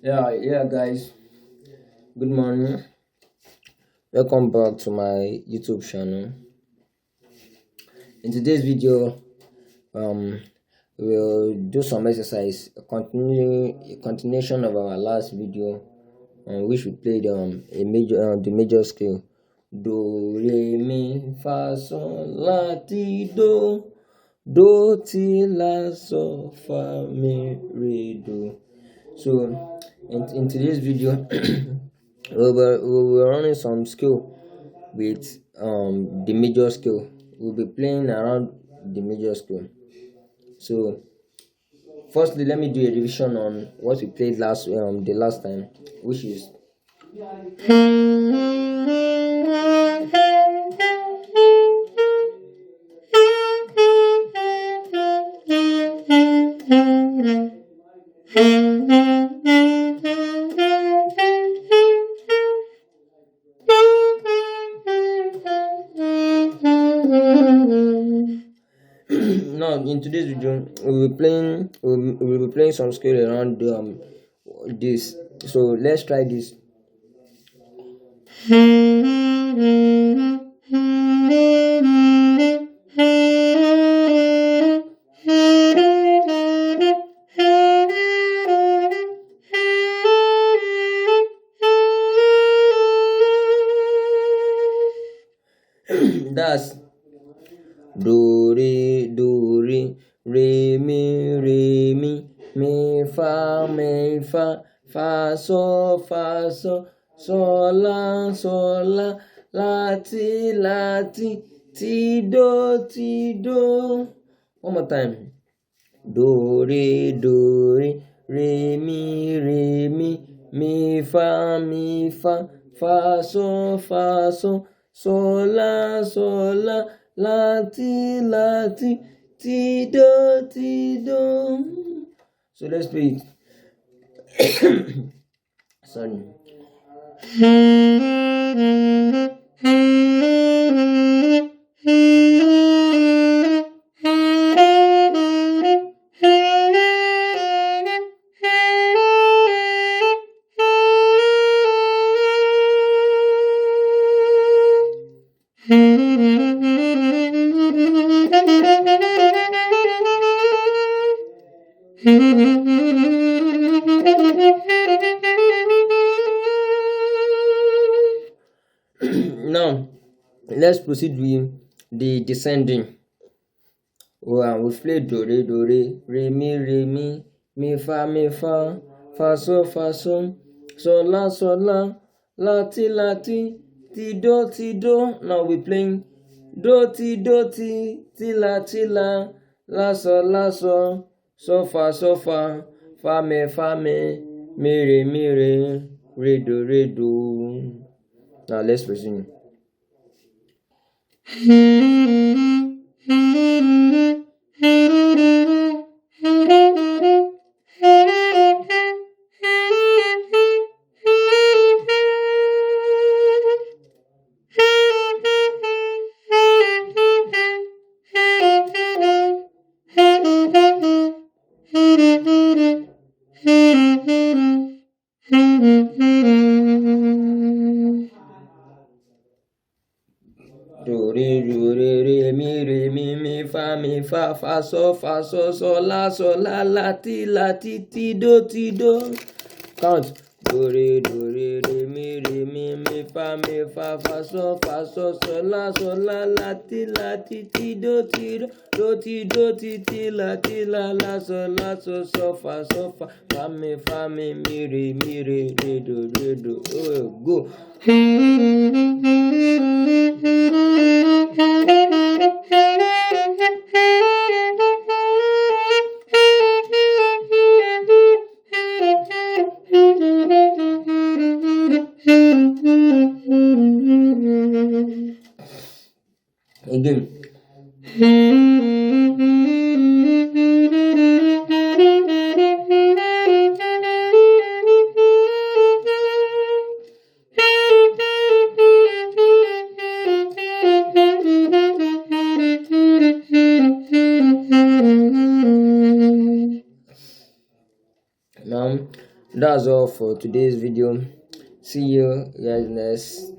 Yeah, guys. Good morning. Welcome back to my YouTube channel. In today's video, um, we'll do some exercise, a continuation of our last video, which we played the major scale, do re mi fa sol la ti do ti la so fa mi re do. So, in today's video, we were running some skill with the major scale. We'll be playing around the major scale. So, firstly, let me do a revision on what we played the last time, which is now in today's video we'll be playing some skill around this. So let's try this. That's do re sol la ti do. One more time. Do re mi fa so sol la ti do. So let's play it. Sorry. Now let's proceed with the descending. We've played do re mi fa fa so la ti do. Now we're playing ti la so fa re do. Now let's resume. Do re mi fa so la ti do. Count. Do re mi fa so la ti do la fa mi re do. Oh, go. Again. Now That's all for today's video. See you guys next